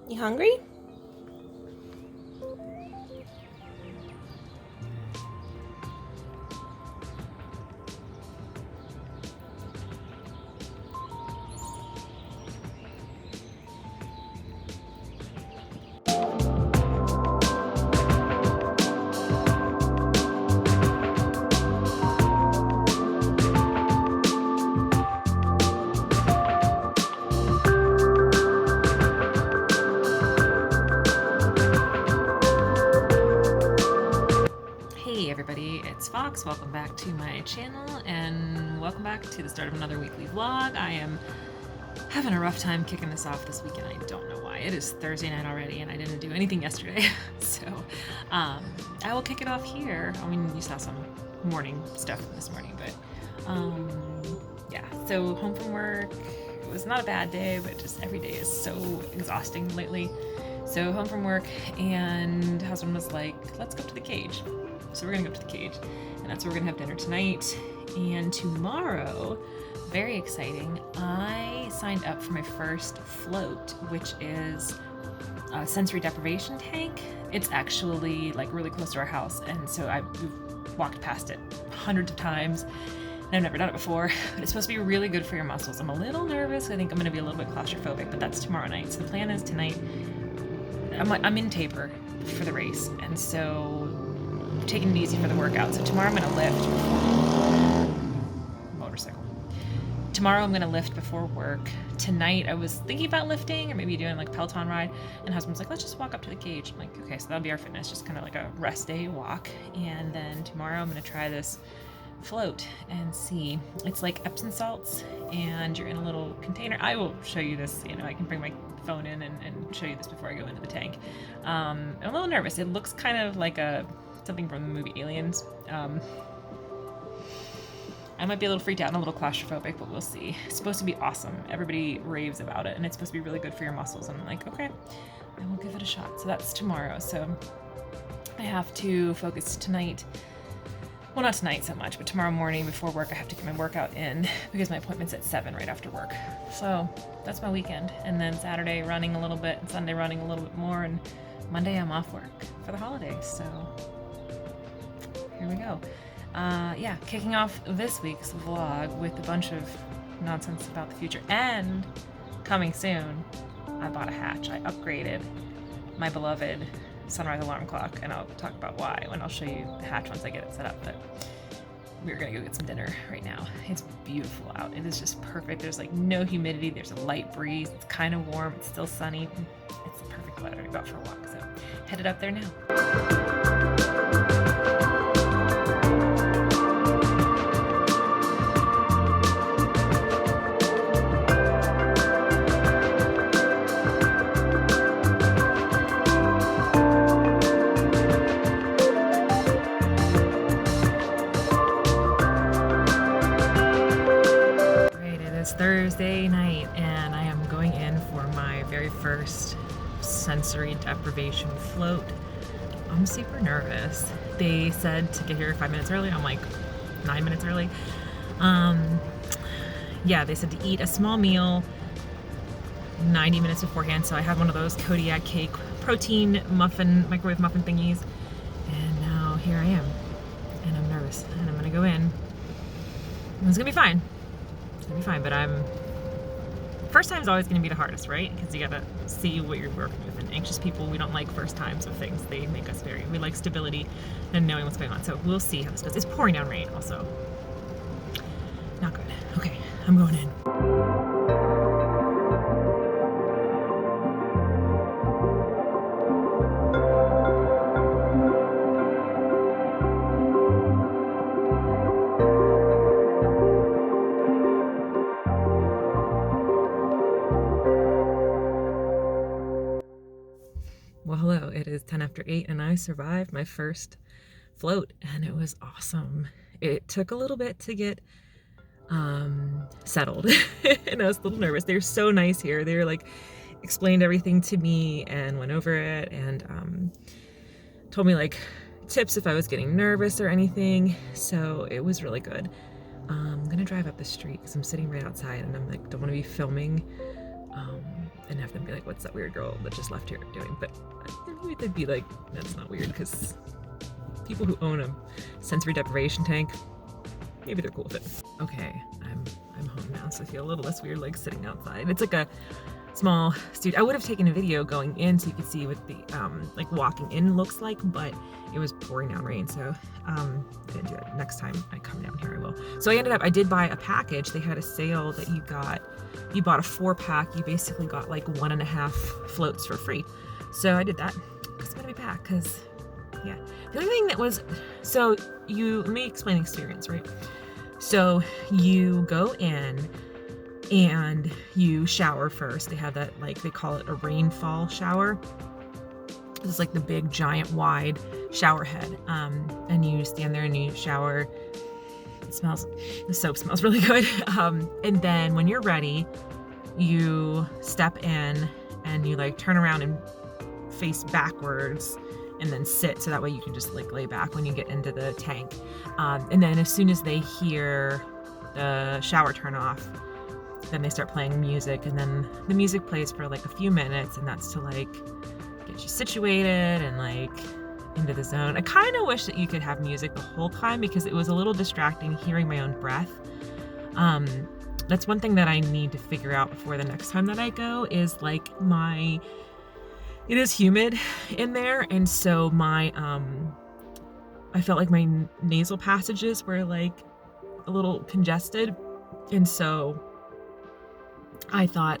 You hungry? Hey everybody, it's Fox. Welcome back to my channel and welcome back to the start of another weekly vlog. I am having a rough time kicking this off this weekend. I don't know why. It is Thursday night already and I didn't do anything yesterday. So I will kick it off here. I mean, you saw some morning stuff this morning, but yeah. So home from work. It was not a bad day, but just every day is so exhausting lately. So home from work and husband was like, let's go to the cage. So we're gonna go up to the cage and that's where we're gonna have dinner tonight. And tomorrow, very exciting, I signed up for my first float, which is a sensory deprivation tank. It's actually like really close to our house. And so we've walked past it hundreds of times and I've never done it before, but it's supposed to be really good for your muscles. I'm a little nervous. I think I'm gonna be a little bit claustrophobic, but that's tomorrow night. So the plan is tonight, I'm in taper for the race. And so taking it easy for the workout. So tomorrow I'm going to lift motorcycle. Tomorrow I'm going to lift before work. Tonight I was thinking about lifting or maybe doing like a Peloton ride, and husband's like, let's just walk up to the cage. I'm like, okay, so that'll be our fitness, just kind of like a rest day walk. And then tomorrow I'm going to try this float and see. It's like Epsom salts and you're in a little container. I will show you this, I can bring my phone in and show you this before I go into the tank. I'm a little nervous. It looks kind of like something from the movie Aliens. I might be a little freaked out and a little claustrophobic, but we'll see. It's supposed to be awesome. Everybody raves about it, and it's supposed to be really good for your muscles. And I'm like, okay, I will give it a shot. So that's tomorrow. So I have to focus tonight. Well, not tonight so much, but tomorrow morning before work, I have to get my workout in because my appointment's at 7 right after work. So that's my weekend. And then Saturday running a little bit, and Sunday running a little bit more, and Monday I'm off work for the holidays. So here we go. Yeah, kicking off this week's vlog with a bunch of nonsense about the future. And coming soon, I bought a hatch. I upgraded my beloved sunrise alarm clock, and I'll talk about why when I'll show you the hatch once I get it set up. But we're gonna go get some dinner right now. It's beautiful out. It is just perfect. There's like no humidity. There's a light breeze. It's kind of warm. It's still sunny. It's the perfect weather to go out for a walk. So headed up there now. Thursday night and I am going in for my very first sensory deprivation float. I'm super nervous. They said to get here 5 minutes early. I'm like 9 minutes early. Yeah, they said to eat a small meal 90 minutes beforehand. So I have one of those Kodiak cake protein muffin, microwave muffin thingies. And now here I am. And I'm nervous. And I'm gonna go in. And it's gonna be fine. It's gonna be fine, but first time is always gonna be the hardest, right? Because you gotta see what you're working with. And anxious people, we don't like first times of things. They make us we like stability and knowing what's going on. So we'll see how this goes. It's pouring down rain also. Not good. Okay, I'm going in. Well, hello, it is 10 after 8 and I survived my first float and it was awesome. It took a little bit to get settled and I was a little nervous. They're so nice here. They're like explained everything to me and went over it and told me like tips if I was getting nervous or anything. So it was really good. I'm gonna drive up the street because I'm sitting right outside and I'm like, don't want to be filming and have them be like, what's that weird girl that just left here doing? But maybe they'd be like, that's not weird, because people who own a sensory deprivation tank, maybe they're cool with it. Okay, I'm home now, so I feel a little less weird like sitting outside. It's like a small studio. I would have taken a video going in so you could see what the like walking in looks like, but it was pouring down rain, so I didn't do that. Next time I come down here I will. So I did buy a package. They had a sale that you bought a 4-pack, you basically got like 1.5 floats for free. So I did that. It's gonna be packed, because yeah. The only thing that was, so let me explain the experience, right? So you go in and you shower first. They have that, like, they call it a rainfall shower. It's like the big, giant, wide shower head. And you stand there and you shower. The soap smells really good. And then when you're ready, you step in and you like turn around and face backwards and then sit, so that way you can just like lay back when you get into the tank. And then as soon as they hear the shower turn off, then they start playing music, and then the music plays for like a few minutes, and that's to like get you situated and like into the zone. I kind of wish that you could have music the whole time, because it was a little distracting hearing my own breath. That's one thing that I need to figure out before the next time that I go, is like it is humid in there, and so I felt like my nasal passages were like a little congested, and so I thought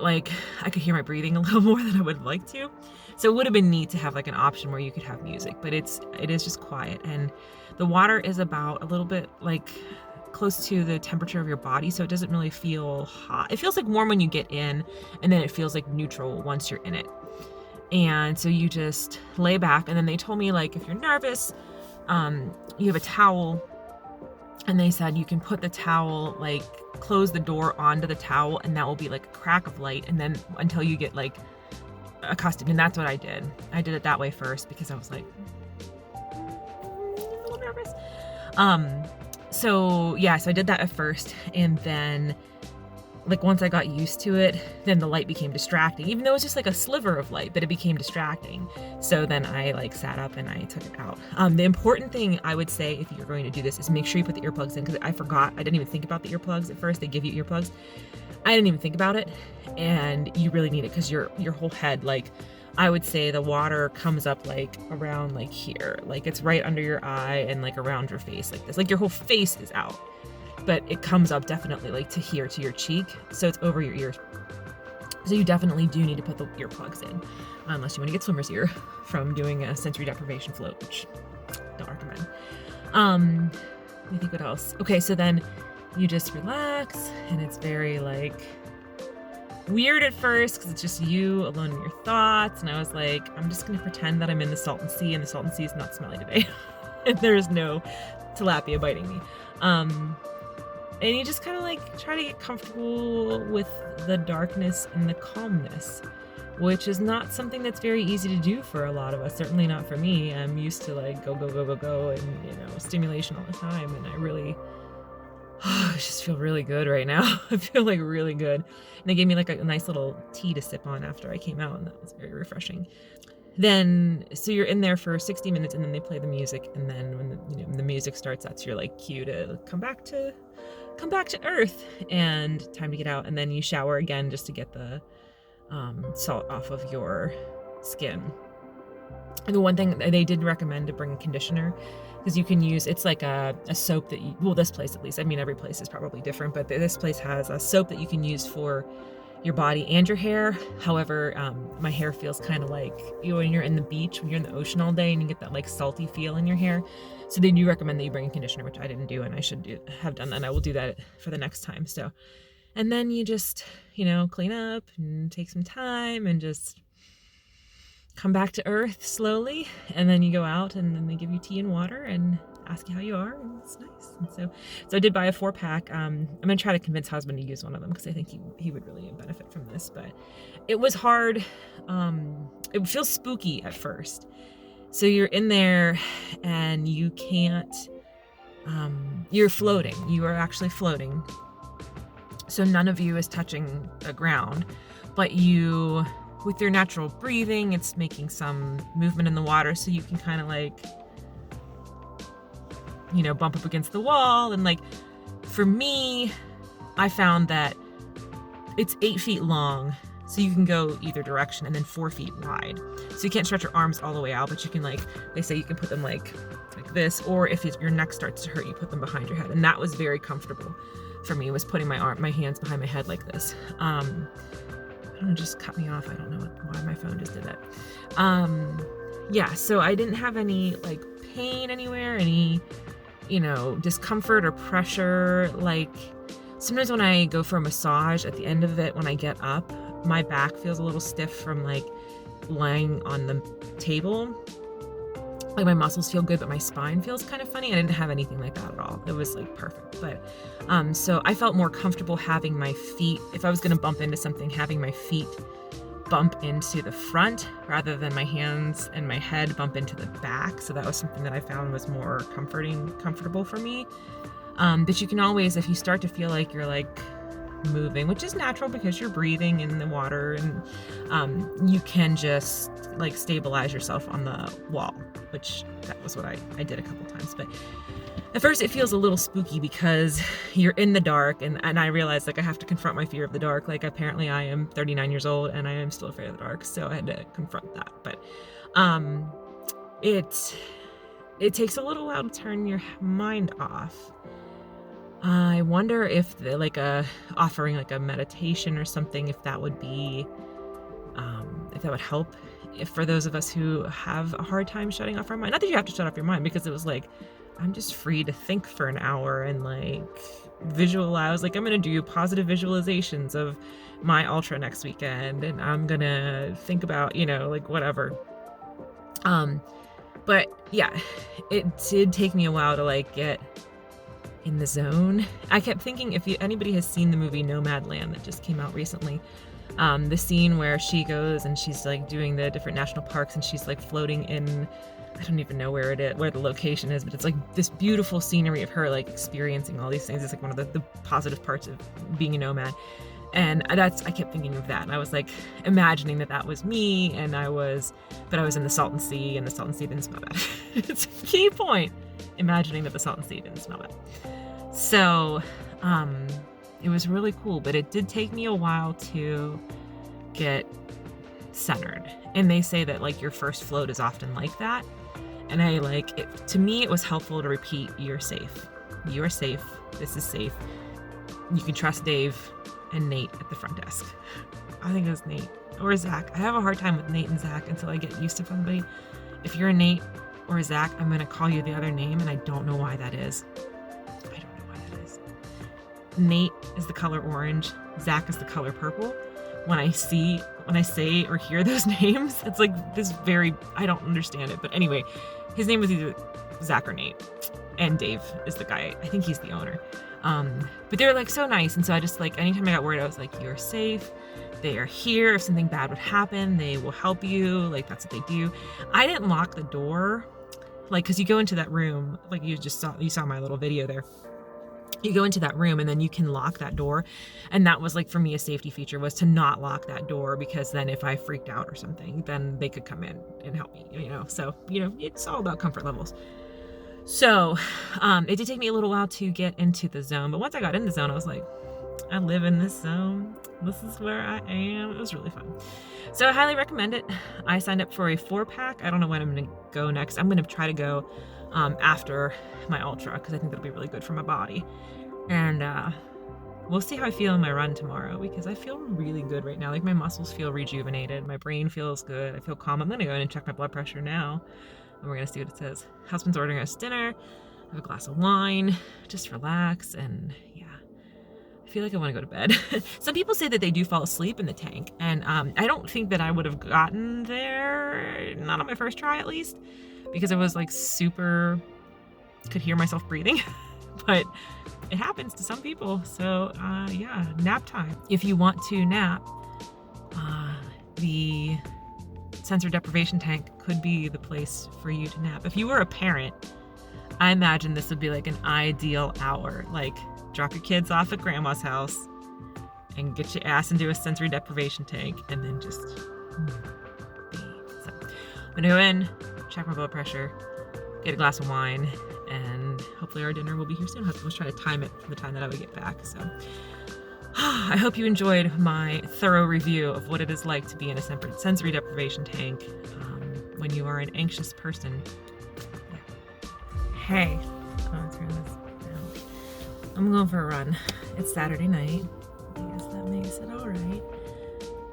like I could hear my breathing a little more than I would like to. So it would have been neat to have like an option where you could have music, but it is just quiet, and the water is about a little bit like close to the temperature of your body, so it doesn't really feel hot. It feels like warm when you get in, and then it feels like neutral once you're in it. And so you just lay back, and then they told me like if you're nervous, you have a towel, and they said you can put the towel, like close the door onto the towel, and that will be like a crack of light, and then until you get like accustomed. And that's what I did. I did it that way first because I was like a little nervous. So I did that at first, and then like once I got used to it, then the light became distracting, even though it was just like a sliver of light, but it became distracting. So then I like sat up and I took it out. The important thing I would say if you're going to do this is make sure you put the earplugs in, because I forgot. I didn't even think about the earplugs at first. They give you earplugs. I didn't even think about it, and you really need it, because your whole head, like I would say the water comes up like around like here, like it's right under your eye and like around your face like this, like your whole face is out, but it comes up definitely like to here, to your cheek, so it's over your ears. So you definitely do need to put the earplugs in, unless you want to get swimmer's ear from doing a sensory deprivation float, which don't recommend. Let me think what else. Okay, so then you just relax, and it's very like weird at first because it's just you alone in your thoughts, and I was like, I'm just gonna pretend that I'm in the Salton Sea, and the Salton Sea is not smelly today and there is no tilapia biting me. And you just kind of like try to get comfortable with the darkness and the calmness, which is not something that's very easy to do for a lot of us, certainly not for me. I'm used to like go and stimulation all the time, and I just feel really good right now. I feel like really good. And they gave me like a nice little tea to sip on after I came out, and that was very refreshing. Then, so you're in there for 60 minutes, and then they play the music, and then when the music starts, that's your like cue to come back to earth and time to get out. And then you shower again just to get the salt off of your skin. And the one thing they did recommend to bring a conditioner, because you can use, it's like a soap that this place at least, I mean every place is probably different, but this place has a soap that you can use for your body and your hair. However, my hair feels kind of like, when you're in the beach, when you're in the ocean all day and you get that like salty feel in your hair. So they do recommend that you bring a conditioner, which I didn't do, and I should have done that, and I will do that for the next time. So, and then you just, clean up and take some time and just come back to earth slowly, and then you go out, and then they give you tea and water and ask you how you are, and it's nice. And so I did buy a 4-pack. I'm gonna try to convince husband to use one of them, because I think he would really benefit from this. But it was hard. It feels spooky at first. So you're in there and you can't. You're floating. You are actually floating. So none of you is touching the ground, but you, with your natural breathing, it's making some movement in the water, so you can kind of like, you know, bump up against the wall. And like, for me, I found that it's 8 feet long, so you can go either direction, and then 4 feet wide. So you can't stretch your arms all the way out, but you can, like, they say you can put them like this, or if your neck starts to hurt, you put them behind your head. And that was very comfortable for me, was putting my hands behind my head like this. I don't know, just cut me off. I don't know why my phone just did that. Yeah, so I didn't have any like pain anywhere, any, you know, discomfort or pressure. Like sometimes when I go for a massage at the end of it, when I get up, my back feels a little stiff from like lying on the table. Like my muscles feel good, but my spine feels kind of funny. I didn't have anything like that at all. It was like perfect. But so I felt more comfortable having my feet, if I was going to bump into something, having my feet bump into the front rather than my hands and my head bump into the back. So that was something that I found was more comfortable for me. But you can always, if you start to feel like you're like moving, which is natural because you're breathing in the water, and you can just like stabilize yourself on the wall, which that was what I did a couple times. But at first it feels a little spooky because you're in the dark, and I realized like I have to confront my fear of the dark. Like apparently I am 39 years old and I am still afraid of the dark, so I had to confront that. But it takes a little while to turn your mind off. I wonder if offering like a meditation or something, if that would be, if that would help, if for those of us who have a hard time shutting off our mind. Not that you have to shut off your mind, because it was like, I'm just free to think for an hour and like visualize, like I'm going to do positive visualizations of my ultra next weekend, and I'm going to think about, you know, like whatever. But yeah, it did take me a while to like get in the zone. I kept thinking, if anybody has seen the movie Nomadland that just came out recently, the scene where she goes and she's like doing the different national parks and she's like floating in, I don't even know where the location is, but it's like this beautiful scenery of her like experiencing all these things. It's like one of the positive parts of being a nomad. And I kept thinking of that. And I was like imagining that was me, but I was in the Salton Sea, and the Salton Sea didn't smell bad. It's a key point. Imagining that the Salton Sea didn't smell bad. So, it was really cool, but it did take me a while to get centered. And they say that like your first float is often like that. And to me, it was helpful to repeat, you're safe. You are safe. This is safe. You can trust Dave and Nate at the front desk. I think it was Nate or Zach. I have a hard time with Nate and Zach until I get used to somebody. If you're a Nate or a Zach, I'm going to call you the other name, and I don't know why that is. Nate is the color orange. Zach is the color purple. When I say or hear those names, it's like this I don't understand it. But anyway, his name was either Zach or Nate. And Dave is the guy. I think he's the owner. But they're like so nice. And so I just like, anytime I got worried, I was like, you're safe. They are here. If something bad would happen, they will help you. Like, that's what they do. I didn't lock the door. Like, cause you go into that room, like you saw my little video there. You go into that room and then you can lock that door. And that was like, for me, a safety feature was to not lock that door, because then if I freaked out or something, then they could come in and help me, you know? So, you know, it's all about comfort levels. So, it did take me a little while to get into the zone, but once I got in the zone, I was like, I live in this zone. This is where I am. It was really fun. So I highly recommend it. I signed up for a 4-pack. I don't know when I'm going to go next. I'm going to try to go after my ultra, because I think that'll be really good for my body. And we'll see how I feel in my run tomorrow, because I feel really good right now. Like, my muscles feel rejuvenated. My brain feels good. I feel calm. I'm going to go in and check my blood pressure now, and we're going to see what it says. Husband's ordering us dinner. Have a glass of wine. Just relax. And yeah, I feel like I want to go to bed. Some people say that they do fall asleep in the tank. And I don't think that I would have gotten there, not on my first try at least, because I was like could hear myself breathing. But it happens to some people. So yeah, nap time. If you want to nap, the sensor deprivation tank could be the place for you to nap. If you were a parent, I imagine this would be like an ideal hour. Like, drop your kids off at grandma's house, and get your ass into a sensory deprivation tank and then just be. So I'm gonna go in, check my blood pressure, get a glass of wine, and hopefully our dinner will be here soon. I was trying to time it for the time that I would get back. So I hope you enjoyed my thorough review of what it is like to be in a sensory deprivation tank when you are an anxious person. Yeah. Hey, let's turn this down. I'm going for a run. It's Saturday night. I guess that makes it all right.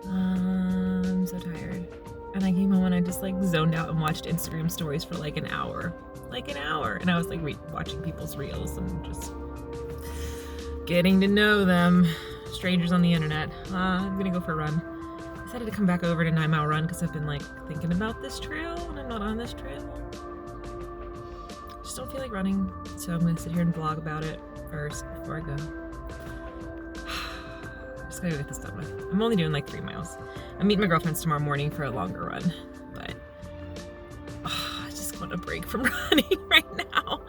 I'm so tired. And I came home and I just like zoned out and watched Instagram stories for like an hour. And I was like watching people's reels and just getting to know them. Strangers on the internet. I'm gonna go for a run. I decided to come back over to 9 Mile Run because I've been like thinking about this trail and I'm not on this trail. Just don't feel like running, so I'm gonna sit here and vlog about it first before I go. Just gotta get this done with. I'm only doing like 3 miles. I'm meeting my girlfriends tomorrow morning for a longer run, but I just want a break from running right now.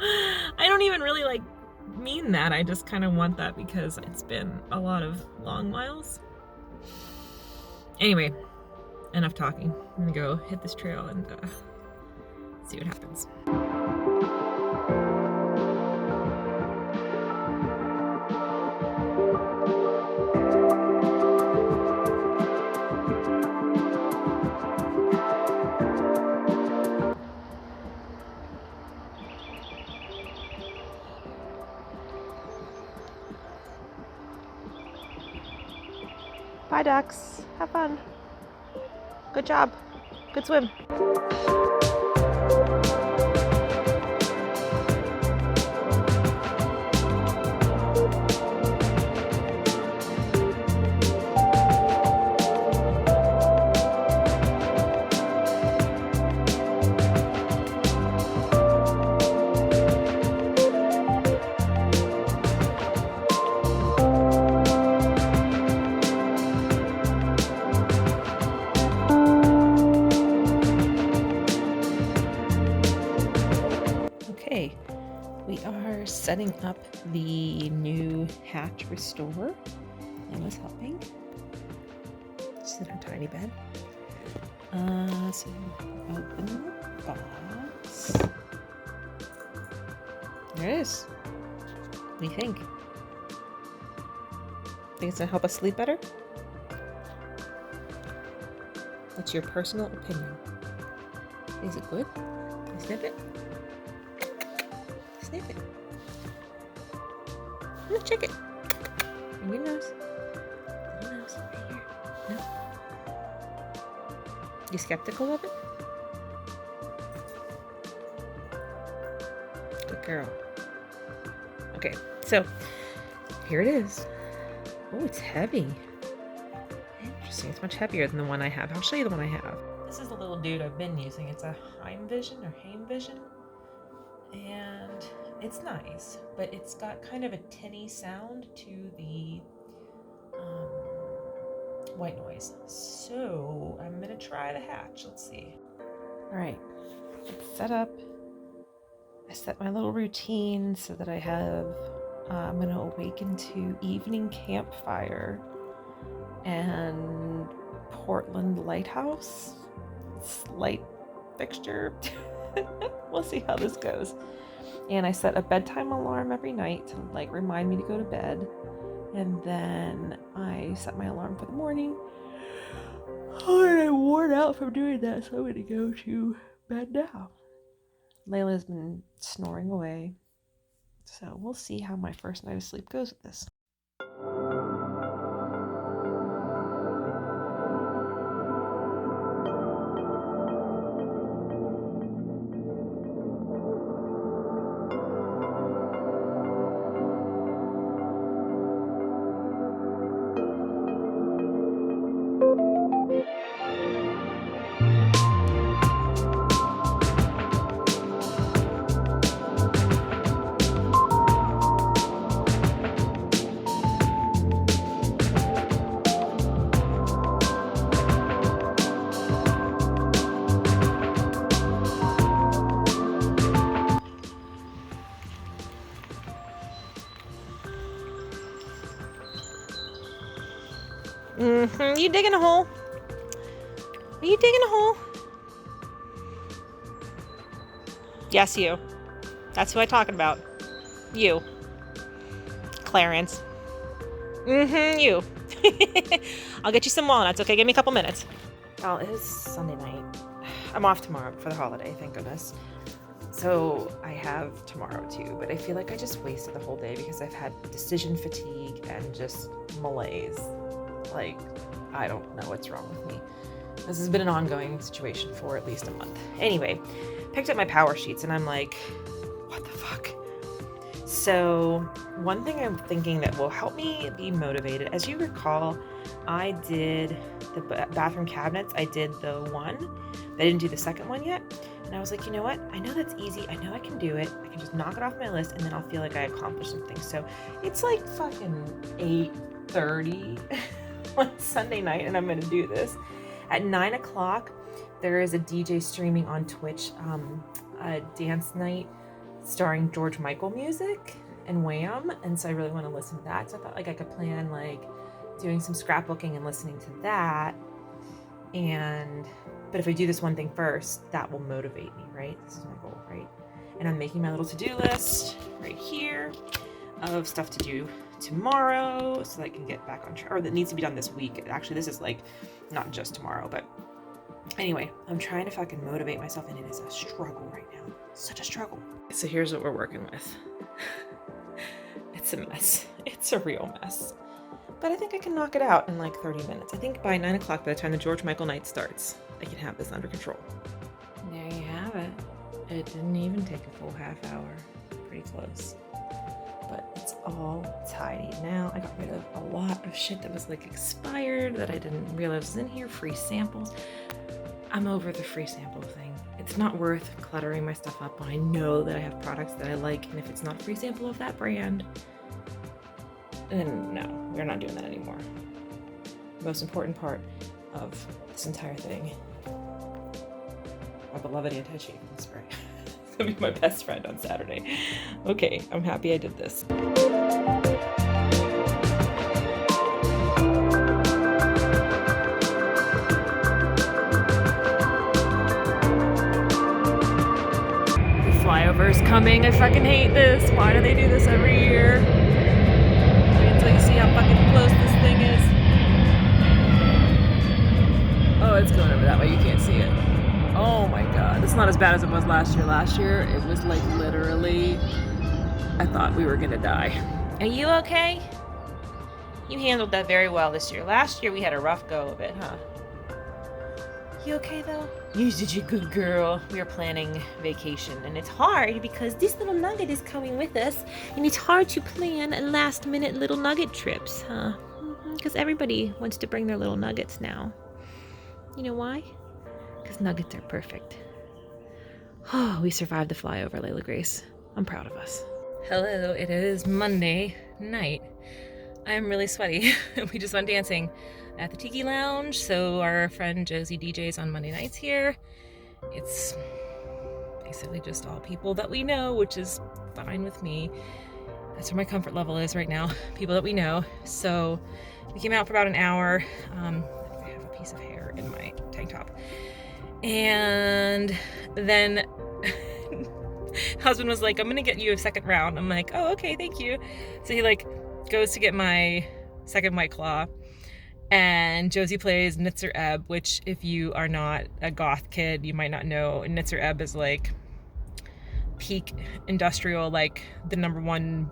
I don't even really like mean that. I just kind of want that because it's been a lot of long miles. Anyway, enough talking. I'm gonna go hit this trail and see what happens. Bye, ducks. Have fun. Good job. Good swim. We are setting up the new hatch restore. Emma's helping. She's in her tiny bed. So open the box. There it is. What do you think? Think it's gonna help us sleep better? What's your personal opinion? Is it good? Can I snip it? Snip it. Let's check it. Bring your nose. Little nose. Right here. No. You skeptical of it? Good girl. Okay, so here it is. Oh, it's heavy. Interesting. It's much heavier than the one I have. I'll show you the one I have. This is the little dude I've been using. It's a Heimvision or Heimvision. And it's nice, but it's got kind of a tinny sound to the white noise. So I'm gonna try the hatch. Let's see. All right, it's set up. I set my little routine so that I have, I'm gonna awaken to evening campfire and Portland Lighthouse. It's light fixture. We'll see how this goes. And I set a bedtime alarm every night to like remind me to go to bed. And then I set my alarm for the morning. Oh, and I'm worn out from doing that, so I'm gonna go to bed now. Layla's been snoring away. So we'll see how my first night of sleep goes with this. You digging a hole? Are you digging a hole? Yes, you. That's who I'm talking about. You. Clarence. You. I'll get you some walnuts, okay? Give me a couple minutes. Well, it is Sunday night. I'm off tomorrow for the holiday, thank goodness. So I have tomorrow too, but I feel like I just wasted the whole day because I've had decision fatigue and just malaise. Like, I don't know what's wrong with me. This has been an ongoing situation for at least a month. Anyway, picked up my power sheets and I'm like, what the fuck? So one thing I'm thinking that will help me be motivated, as you recall, I did the bathroom cabinets. I did the one. I didn't do the second one yet. And I was like, you know what? I know that's easy. I know I can do it. I can just knock it off my list and then I'll feel like I accomplished something. So it's like fucking 8:30 on Sunday night and I'm going to do this. At 9 o'clock, there is a DJ streaming on Twitch, a dance night starring George Michael music and Wham. And so I really want to listen to that. So I thought like I could plan like doing some scrapbooking and listening to that. But if I do this one thing first, that will motivate me, right? This is my goal, right? And I'm making my little to-do list right here of stuff to do tomorrow so that I can get back on track, or that needs to be done this week. Actually, this is like not just tomorrow, but anyway, I'm trying to fucking motivate myself and it is a struggle right now. Such a struggle. So here's what we're working with. It's a mess. It's a real mess. But I think I can knock it out in like 30 minutes. I think by 9 o'clock, by the time the George Michael night starts, I can have this under control. There you have it. It didn't even take a full half hour. Pretty close. But it's all tidy now. I got rid of a lot of shit that was like expired that I didn't realize was in here. Free samples. I'm over the free sample thing. It's not worth cluttering my stuff up when I know that I have products that I like, and if it's not a free sample of that brand, then no, we're not doing that anymore. The most important part of this entire thing, my beloved anti-chafing spray. It's gonna be my best friend on Saturday. Okay, I'm happy I did this. Flyover's coming. I fucking hate this. Why do they do this every year? Wait until you see how fucking close this thing is. Oh, it's going over that way. You can't see it. Oh my god. It's not as bad as it was last year. Last year, it was like literally, I thought we were gonna die. Are you okay? You handled that very well this year. Last year, we had a rough go of it, huh? You okay though? You're such a good girl. We are planning vacation and it's hard because this little nugget is coming with us and it's hard to plan last minute little nugget trips, huh? Because everybody wants to bring their little nuggets now. You know why? Because nuggets are perfect. Oh, we survived the flyover, Layla Grace. I'm proud of us. Hello, it is Monday night. I'm really sweaty. We just went dancing at the Tiki Lounge, so our friend Josie DJs on Monday nights here. It's basically just all people that we know, which is fine with me. That's where my comfort level is right now, people that we know. So we came out for about an hour. I think I have a piece of hair in my tank top. And then husband was like, I'm gonna get you a second round. I'm like, oh, okay, thank you. So he like goes to get my second White Claw. And Josie plays Nitzer Ebb, which if you are not a goth kid, you might not know. Nitzer Ebb is like peak industrial, like the number one,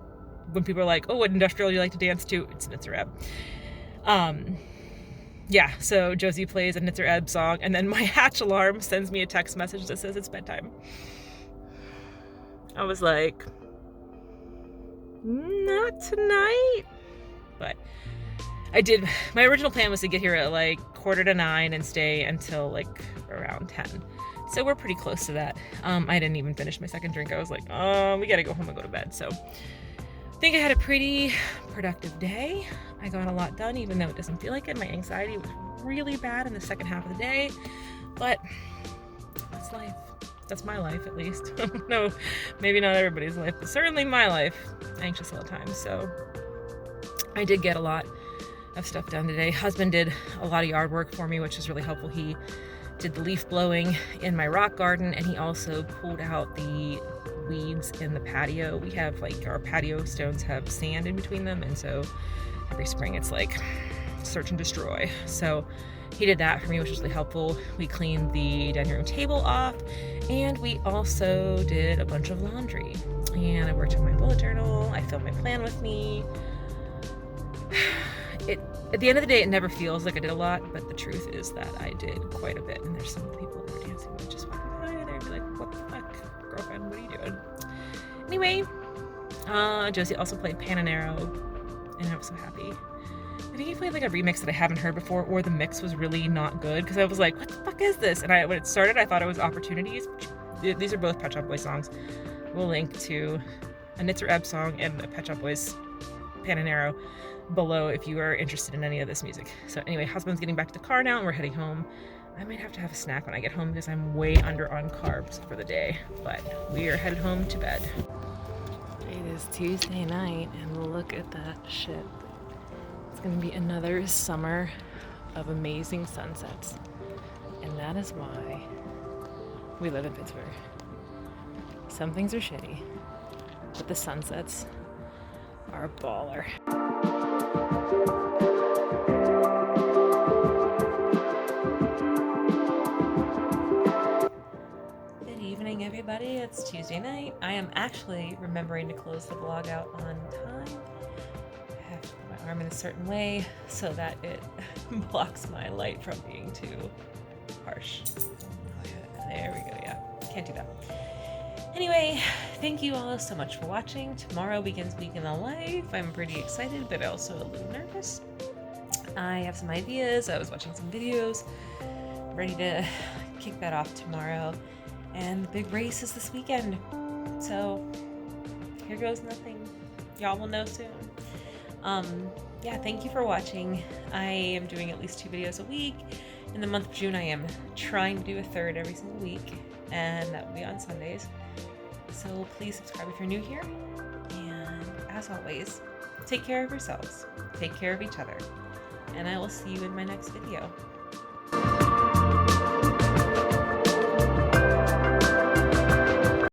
when people are like, oh, what industrial do you like to dance to? It's Nitzer Ebb. Yeah, so Josie plays a Nitzer Ebb song, and then my hatch alarm sends me a text message that says it's bedtime. I was like, not tonight. But I did, my original plan was to get here at like 8:45 and stay until like around 10. So we're pretty close to that. I didn't even finish my second drink. I was like, we gotta go home and go to bed. So I think I had a pretty productive day. I got a lot done, even though it doesn't feel like it. My anxiety was really bad in the second half of the day, but that's life. That's my life, at least. No, maybe not everybody's life, but certainly my life. Anxious all the time. So I did get a lot of stuff done today. Husband did a lot of yard work for me, which was really helpful. He did the leaf blowing in my rock garden, and he also pulled out the weeds in the patio. We have like our patio stones have sand in between them, and so every spring it's like search and destroy. So he did that for me, which was really helpful. We cleaned the dining room table off, and we also did a bunch of laundry. And I worked on my bullet journal. I filled my plan with me. At the end of the day, it never feels like I did a lot, but the truth is that I did quite a bit. And there's some people that are dancing that just walk by and they'd be like, what the fuck, girlfriend, what are you doing? Anyway, Josie also played Panninaro, and I was so happy. I think he played like a remix that I haven't heard before, or the mix was really not good, because I was like, what the fuck is this? And when it started, I thought it was Opportunities. These are both Pet Shop Boys songs. We'll link to a Nitzer Ebb song and a Pet Shop Boys Panninaro below if you are interested in any of this music. So anyway, husband's getting back to the car now, and we're heading home. I might have to have a snack when I get home because I'm way under on carbs for the day, but we are headed home to bed. It is Tuesday night, and look at that shit. It's gonna be another summer of amazing sunsets, and that is why we live in Pittsburgh. Some things are shitty, but the sunsets are a baller. Good evening, everybody. It's Tuesday night. I am actually remembering to close the vlog out on time. I have to put my arm in a certain way so that it blocks my light from being too harsh. There we go, yeah. Can't do that. Anyway, thank you all so much for watching. Tomorrow begins Week in the Life. I'm pretty excited, but also a little nervous. I have some ideas. I was watching some videos. Ready to kick that off tomorrow. And the big race is this weekend. So, here goes nothing. Y'all will know soon. Yeah, thank you for watching. I am doing at least 2 videos a week. In the month of June, I am trying to do a third every single week, and that will be on Sundays. So please subscribe if you're new here. And as always, take care of yourselves, take care of each other, and I will see you in my next video.